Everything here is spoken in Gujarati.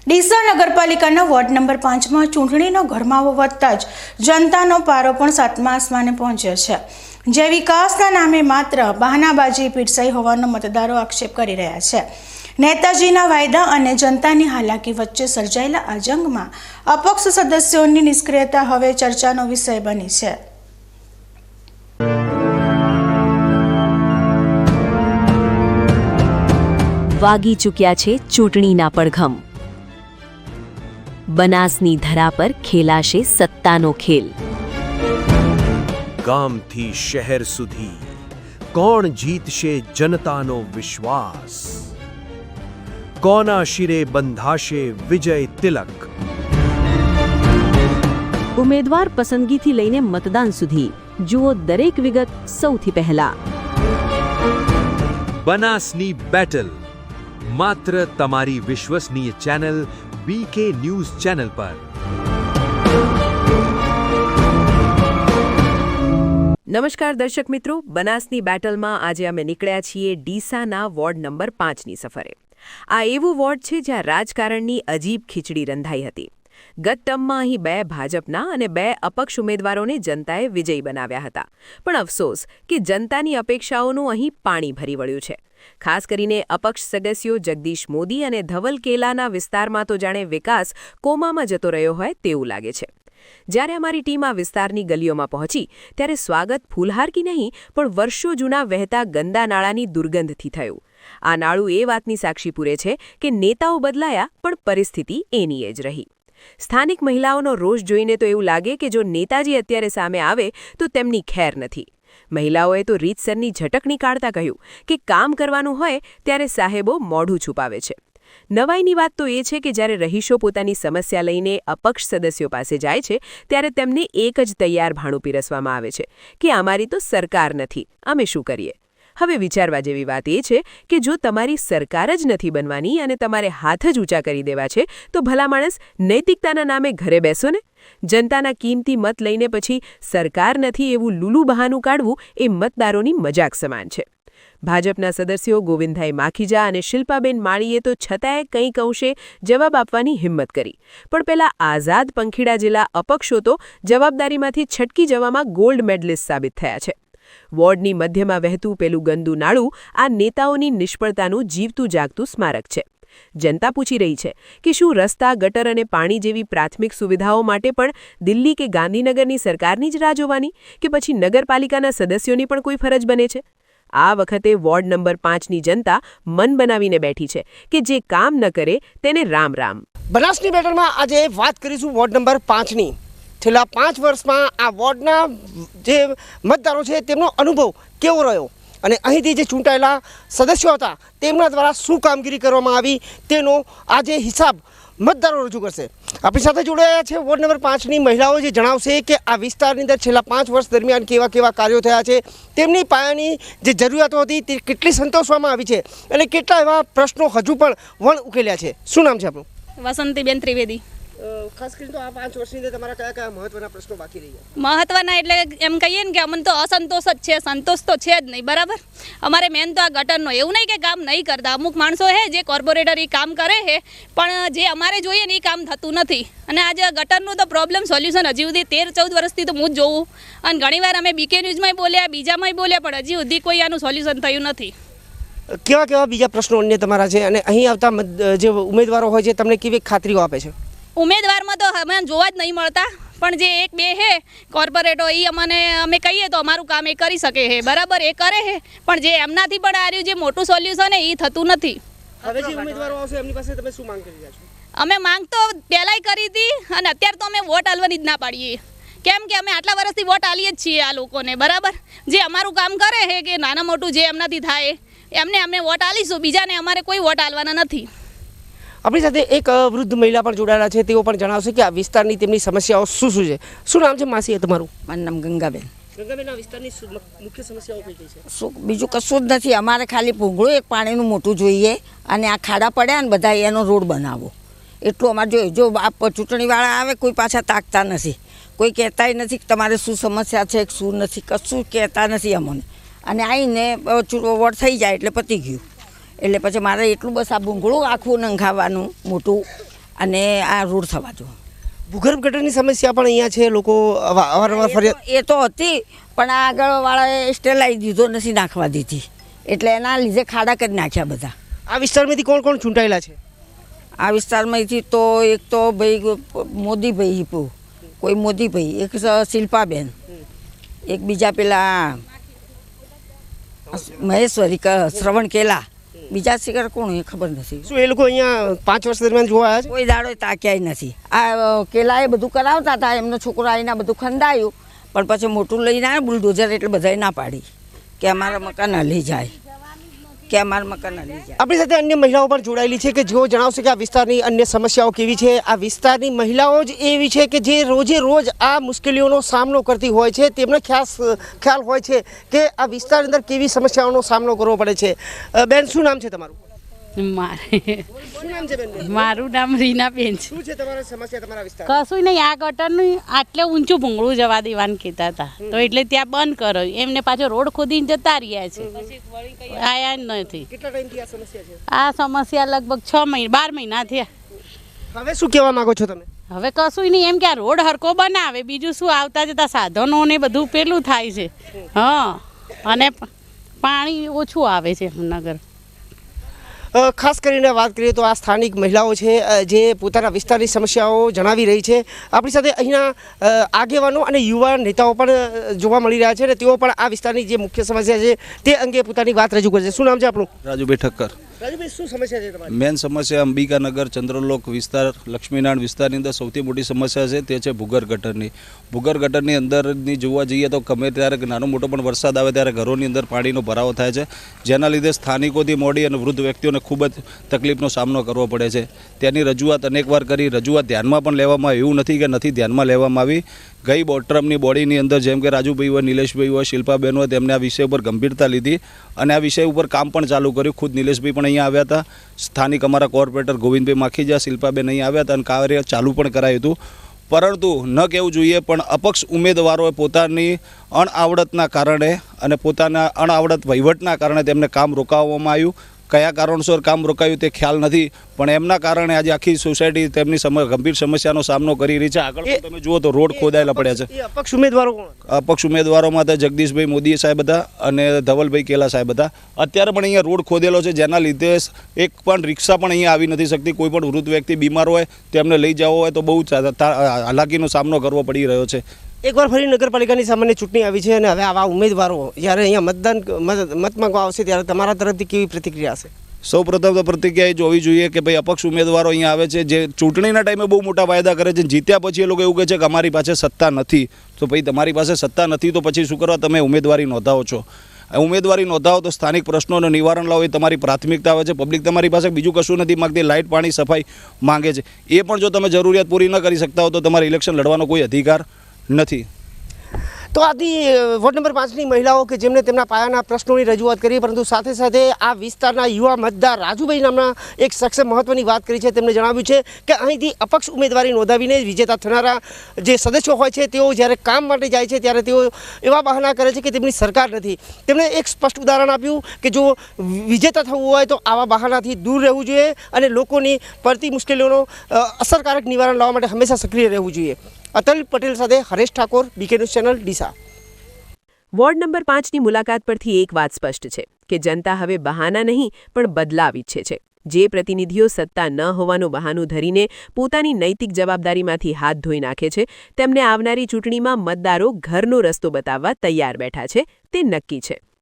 ડીસા નગરપાલિકાના વોર્ડ નંબર 5માં ચૂંટણીનો ગરમાવો વધતા જ જનતાનો પારો પણ સાતમા આસમાને પહોંચ્યો છે, જે વિકાસના નામે માત્ર બહાનાબાજી પીરસાઈ હોવાનો મતદારો આક્ષેપ કરી રહ્યા છે। નેતાજીના વાયદા અને જનતાની હાલાકી વચ્ચે સર્જાયેલા આ જંગમાં અપક્ષ સદસ્યોની નિષ્ક્રિયતા હવે ચર્ચાનો વિષય બની છે। વાગી ચૂક્યા છે ચૂંટણીના પડઘમ। બનાસની ધરા પર ખેલાશે સત્તાનો ખેલ। ગામથી શહેર સુધી કોણ જીતશે જનતાનો વિશ્વાસ? કોના શિરે બંધાશે વિજય તિલક? ઉમેદવાર પસંદગીથી લઈને મતદાન સુધી જુઓ દરેક વિગત સૌથી પહેલા। બનાસની બેટલ માત્ર તમારી વિશ્વસનીય ચેનલ BK ન્યૂઝ ચેનલ પર। નમસ્કાર દર્શક મિત્રો, બનાસની બેટલમાં આજે અમે નીકળ્યા છીએ ડીસાના વોર્ડ નંબર 5ની સફરે। આ એવું વોર્ડ છે જ્યાં રાજકારણની અજીબ ખીચડી રંધાઈ હતી। ગત ટર્મમાં અહીં 2 ભાજપના અને 2 અપક્ષ ઉમેદવારોને જનતાએ વિજયી બનાવ્યા હતા, પણ અફસોસ કે જનતાની અપેક્ષાઓનું અહીં પાણી ભરી વળ્યું છે। ખાસ કરીને અપક્ષ સદસ્યો જગદીશ મોદી અને ધવલ કેલાના વિસ્તારમાં તો જાણે વિકાસ કોમામાં જતો રહ્યો હોય તેવું લાગે છે। જ્યારે અમારી ટીમ આ વિસ્તારની ગલીઓમાં પહોંચી ત્યારે સ્વાગત ફૂલહારથી નહીં પણ વર્ષો જૂના વહેતા ગંદા નાળાની દુર્ગંધથી થયું। આ નાળું એ વાતની સાક્ષી પૂરે છે કે નેતાઓ બદલાયા પણ પરિસ્થિતિ એની એ જ રહી। સ્થાનિક મહિલાઓનો રોષ જોઈને તો એવું લાગે કે જો નેતાજી અત્યારે સામે આવે તો તેમની ખેર નથી। મહિલાઓએ તો રીતસરની ઝટકણી કાઢતા કહ્યું કે કામ કરવાનું હોય ત્યારે સાહેબો મોઢું છુપાવે છે। નવાઈની વાત તો એ છે કે જ્યારે રહીશો પોતાની સમસ્યા લઈને અપક્ષ સદસ્યો પાસે જાય છે ત્યારે તેમને એક જ તૈયાર ભાણું પીરસવામાં આવે છે કે અમારી તો સરકાર નથી, અમે શું કરીએ? હવે વિચારવા જેવી વાત એ છે કે જો તમારી સરકાર જ નથી બનવાની અને તમારે હાથ જ ઊંચા કરી દેવા છે તો ભલા માણસ નૈતિકતાના નામે ઘરે બેસો ને। જનતાના કિંમતી મત લઈને પછી સરકાર નથી એવું લૂલું બહાનું કાઢવું એ મતદારોની મજાક સમાન છે। ભાજપના સદસ્યો ગોવિંદભાઈ માખીજા અને શિલ્પાબેન માળીએ તો છતાંય કંઈક અંશે જવાબ આપવાની હિંમત કરી, પણ પેલા આઝાદ પંખીડા જેલા અપક્ષો તો જવાબદારીમાંથી છટકી જવામાં ગોલ્ડ મેડલિસ્ટ સાબિત થયા છે। વોર્ડની મધ્યમાં વહેતું પેલું ગંદુ નાળું આ નેતાઓની નિષ્ફળતાનું જીવતું જાગતું સ્મારક છે। જનતા પૂછી રહી છે કે શું રસ્તા, ગટર અને પાણી જેવી પ્રાથમિક સુવિધાઓ માટે પણ દિલ્હી કે ગાંધીનગરની સરકારની જ રાહ જોવાની કે પછી નગરપાલિકાના સદસ્યોની પણ કોઈ ફરજ બને છે? આ વખતે વોર્ડ નંબર 5ની જનતા મન બનાવીને બેઠી છે કે જે કામ ન કરે તેને રામ રામ। બનાસની બેટલમાં આજે વાત કરીશું વોર્ડ નંબર 5ની। છેલ્લા 5 વર્ષમાં આ વોર્ડના જે મતદારો છે તેમનો અનુભવ કેવો રહ્યો અને અહીંથી જે ચૂંટાયેલા સદસ્યો હતા તેમના દ્વારા શું કામગીરી કરવામાં આવી તેનો આજે હિસાબ મતદારો રજૂ કરશે। આપણી સાથે જોડાયા છે વોર્ડ નંબર 5ની મહિલાઓ, જે જણાવશે કે આ વિસ્તારની અંદર છેલ્લા 5 વર્ષ દરમિયાન કેવા કેવા કાર્યો થયા છે, તેમની પાયાની જે જરૂરિયાતો હતી તે કેટલી સંતોષવામાં આવી છે અને કેટલા એવા પ્રશ્નો હજુ પણ વણ ઉકેલ્યા છે। શું નામ છે આપનું? વસંતીબેન ત્રિવેદી। ખાસ કરીને તો આ 5 વર્ષની અંદર તમારા કયા કયા મહત્વના પ્રશ્નો બાકી રહ્યા? મહત્વના એટલે એમ કહીએ ને કે અમને તો અસંતોષ જ છે, સંતોષ તો છે જ નહીં, બરાબર। અમારે મેન તો આ ગટરનો, એવું નહીં કે કામ નહીં કરતા, અમુક માણસો છે જે કોર્પોરેટર એ કામ કરે છે પણ જે અમારે જોઈએ ને એ કામ થતું નથી। અને આજે ગટરનું તો પ્રોબ્લેમ સોલ્યુશન હજી સુધી 13-14 વર્ષથી તો હું જ જોઉં અને ઘણીવાર અમે BK ન્યૂઝમાંય બોલ્યા, બીજામાંય બોલ્યા, પણ હજી સુધી કોઈ આનું સોલ્યુશન થયું નથી। કેવા કેવા બીજા પ્રશ્નો અન્ય તમારા છે અને અહીં આવતા જે ઉમેદવારો હોય છે તમને કેવી ખાતરીઓ આપે છે? ઉમેદવારમાં તો અમે જોવા જ નહીં મળતા, પણ જે 1-2 છે કોર્પોરેટો એ અમે કહીએ તો અમારું કામ એ કરી શકે છે, બરાબર, એ કરે છે, પણ જે એમનાથી પણ આ રહ્યું જે મોટું સોલ્યુશન એ થતું નથી। હવે જે ઉમેદવારો આવશે એમની પાસે તમે શું માંગ કરી રહ્યા છો? અમે માંગ તો પહેલાંય કરી હતી અને અત્યારે તો અમે વોટ આલવાની જ ના પાડીએ, કેમ કે અમે આટલા વર્ષથી વોટ આલીએ જ છીએ આ લોકોને, બરાબર। જે અમારું કામ કરે છે કે નાના મોટું જે એમનાથી થાય એમને અમે વોટ આલીશું, બીજાને અમારે કોઈ વોટ આલવાના નથી। આપણી સાથે એક વૃદ્ધ મહિલા પણ જોડાયેલા છે, તેઓ પણ જણાવશે કે આ વિસ્તારની તેમની સમસ્યાઓ શું શું છે। શું નામ છે માસી તમારું? મારું નામ ગંગાબેન। ગંગાબેન, આ વિસ્તારની મુખ્ય સમસ્યાઓ કઈ કઈ છે? શું બીજું કશું જ નથી, અમારે ખાલી ભૂંગળું એક પાણીનું મોટું જોઈએ અને આ ખાડા પડ્યા ને બધા એનો રોડ બનાવો એટલું અમારે જોઈએ। જો આ ચૂંટણીવાળા આવે કોઈ પાછા તાકતા નથી, કોઈ કહેતાય નથી કે તમારે શું સમસ્યા છે, શું નથી, કશું કહેતા નથી અમને। અને આવીને વોટ થઈ જાય એટલે પતી ગયું। એટલે પછી મારે એટલું બસ આ ભૂંગળું આખું નંખાવાનું મોટું અને આ રોડ થવા જો. ભૂગર્ભ ગટરની સમસ્યા પણ અહીંયા છે, લોકો અવારનવાર ફરિયાદ. એ તો હતી પણ આ આગળવાળાએ સ્ટેલાઈ દીધો નથી નાખવા દીધી એટલે એના લીધે ખાડા કરી નાખ્યા બધા. આ વિસ્તારમાંથી કોણ કોણ ચૂંટાયેલા છે? આ વિસ્તારમાંથી તો એક તો ભાઈ મોદીભાઈ હિપુ, કોઈ મોદીભાઈ, એક શિલ્પાબેન, એક બીજા પેલા મહેશ્વરી શ્રવણ કેલા, બીજા શિખર કોણ એ ખબર નથી. શું એ લોકો અહીંયા 5 વર્ષ દરમિયાન જોવા આવ્યા છે? કોઈ દાડો તાક્યાય નથી. આ કેલાએ બધું કરાવતા હતા, એમનો છોકરો આવીને બધું ખંડાયું પણ પછી મોટું લઈને આવ્યા બુલડોઝર એટલે બધાએ ના પાડી કે અમારા મકાન હલી જાય, કે અમારા મકાન હલી જાય. આપણી સાથે અન્ય મહિલાઓ પણ જોડાયેલી છે કે જેઓ જણાવશે કે આ વિસ્તારની અન્ય સમસ્યાઓ કેવી છે. આ વિસ્તારની મહિલાઓ જ એવી છે કે જે રોજે રોજ આ મુશ્કેલીઓનો સામનો કરતી હોય છે. તેમને ખ્યાલ હોય છે કે આ વિસ્તારની અંદર કેવી સમસ્યાઓનો સામનો કરવો પડે છે. બેન, શું નામ છે તમારું? શું નામ છે બેન? મારું નામ રીનાબેન છે. શું છે તમારી સમસ્યા તમારા વિસ્તાર? કશું નહીં, આ ગટરનું આટલે ઊંચું ભૂંગળું જવા દેવાનું કહેતા હતા તો એટલે ત્યાં બંધ કરો, એમને પાછો રોડ ખોદીને જતા રહ્યા છે, આયા જ નથી. કેટલા ટાઈમથી આ સમસ્યા છે? આ સમસ્યા લગભગ 12 મહિના થયા. હવે શું કહેવા માંગો છો તમે? હવે કશું નહીં, એમ કે આ રોડ હરકો બનાવે, બીજું શું આવતા જતા સાધનો ને બધું પેલું થાય છે. હા, અને પાણી ઓછું આવે છે નગર. ખાસ કરીને વાત કરીએ તો આ સ્થાનિક મહિલાઓ છે જે પોતાના વિસ્તારની સમસ્યાઓ જણાવી રહી છે. આપણી સાથે અહીંના આગેવાનો અને યુવા નેતાઓ પણ જોવા મળી રહ્યા છે અને તેઓ પણ આ વિસ્તારની જે મુખ્ય સમસ્યા છે તે અંગે પોતાની વાત રજૂ કરે છે. શું નામ છે આપણું? રાજુભાઈ ઠક્કર. રાજુભાઈ, શું સમસ્યા છે તમારી? મેન સમસ્યા અંબિકાનગર ચંદ્રલોક વિસ્તાર, લક્ષ્મીનારાયણ વિસ્તારની અંદર સૌથી મોટી સમસ્યા છે તે છે ભૂગર્ભ ગટરની. ભૂગર્ભ ગટરની અંદરની જોવા જઈએ તો ગમે ત્યારે નાનો મોટો પણ વરસાદ આવે ત્યારે ઘરોની અંદર પાણીનો ભરાવો થાય છે, જેના લીધે સ્થાનિકોથી મોડી અને વૃદ્ધ વ્યક્તિઓને ખૂબ જ તકલીફનો સામનો કરવો પડે છે. તેની રજૂઆત અનેકવાર કરી, રજૂઆત ધ્યાનમાં પણ લેવામાં એવું નથી કે નથી ધ્યાનમાં લેવામાં આવી. ગઈ બોટરમની બોડીની અંદર જેમ કે રાજુભાઈ હોય, નિલેશભાઈ હોય, શિલ્પાબેન હોય, તેમને આ વિષય ઉપર ગંભીરતા લીધી અને આ વિષય ઉપર કામ પણ ચાલુ કર્યું. ખુદ નિલેશભાઈ પણ અહીંયા આવ્યા હતા, સ્થાનિક અમારા કોર્પોરેટર ગોવિંદભાઈ માખીજા, શિલ્પાબેન અહીંયા આવ્યા હતા અને કાર્ય ચાલુ પણ કરાયું હતું. પરંતુ ન કહેવું જોઈએ પણ અપક્ષ ઉમેદવારોએ પોતાની અણઆવડતના કારણે અને પોતાના અણઆવડત વહીવટના કારણે તેમને કામ રોકાવવામાં આવ્યું. કયા કારણસર કામ રોકાયું તે ખ્યાલ નથી, પણ એમના કારણે આજે આખી સોસાયટી તેમની ગંભીર સમસ્યાનો સામનો કરી રહી છે. આગળ તમે જુઓ તો રોડ ખોદાયેલા પડ્યા છે. અપક્ષ ઉમેદવારો કોણ? અપક્ષ ઉમેદવારોમાં તો જગદીશભાઈ મોદી સાહેબ હતા અને ધવલભાઈ કેલા સાહેબ હતા. અત્યારે પણ અહીંયા રોડ ખોદેલો છે, જેના લીધે એક પણ રિક્ષા પણ અહીંયા આવી નથી શકતી. કોઈ પણ વૃદ્ધ વ્યક્તિ બીમાર હોય તેમને લઈ જવો હોય તો બહુ હાલાકીનો સામનો કરવો પડી રહ્યો છે. એકવાર ફરી નગરપાલિકાની સામાન્ય ચૂંટણી આવી છે અને હવે આવા ઉમેદવારો જ્યારે અહીંયા મત માંગવા આવશે ત્યારે તમારા તરફથી કેવી પ્રતિક્રિયા હશે? સૌપ્રથમ તો પ્રતિક્રિયા એ જોવી જોઈએ કે ભાઈ અપક્ષ ઉમેદવારો અહીંયા આવે છે જે ચૂંટણીના ટાઈમે બહુ મોટા વાયદા કરે છે, જીત્યા પછી એ લોકો એવું કહે છે કે અમારી પાસે સત્તા નથી. તો ભાઈ તમારી પાસે સત્તા નથી તો પછી શું કરવા તમે ઉમેદવારી નોંધાવો છો? ઉમેદવારી નોંધાવો તો સ્થાનિક પ્રશ્નોનું નિવારણ લાવો એ તમારી પ્રાથમિકતા આવે છે. પબ્લિક તમારી પાસે બીજું કશું નથી માગતી, લાઇટ, પાણી, સફાઈ માંગે છે. એ પણ જો તમે જરૂરિયાત પૂરી ન કરી શકતા હો તો તમારે ઇલેક્શન લડવાનો કોઈ અધિકાર નથી. તો આથી વોર્ડ નંબર 5ની મહિલાઓ કે જેમને તેમના પાયાના પ્રશ્નોની રજૂઆત કરી, પરંતુ સાથે સાથે આ વિસ્તારના યુવા મતદાર રાજુભાઈ નામના એક શખ્સે મહત્વની વાત કરી છે. તેમણે જણાવ્યું છે કે અહીંથી અપક્ષ ઉમેદવારી નોંધાવીને વિજેતા થનારા જે સદસ્યો હોય છે તેઓ જ્યારે કામ માટે જાય છે ત્યારે તેઓ એવા બહાના કરે છે કે તેમની સરકાર નથી. તેમણે એક સ્પષ્ટ ઉદાહરણ આપ્યું કે જો વિજેતા થવું હોય તો આવા બહાનાથી દૂર રહેવું જોઈએ અને લોકોની પડતી મુશ્કેલીઓનો અસરકારક નિવારણ લાવવા માટે હંમેશા સક્રિય રહેવું જોઈએ. અતુલ પટેલ સાથે Haresh Thakor, BK news channel, Deesa. Ward number 5ની મુલાકાત પરથી એક વાત સ્પષ્ટ છે કે જનતા હવે બહાના નહીં પણ બદલાવ ઈચ્છે છે. જે પ્રતિનિધિઓ સત્તા ન હોવાનું બહાનું ધરીને પોતાની નૈતિક જવાબદારીમાંથી હાથ ધોઈ નાખે છે તેમને આવનારી ચૂંટણીમાં મતદારો ઘરનો રસ્તો બતાવવા તૈયાર બેઠા છે તે નક્કી છે.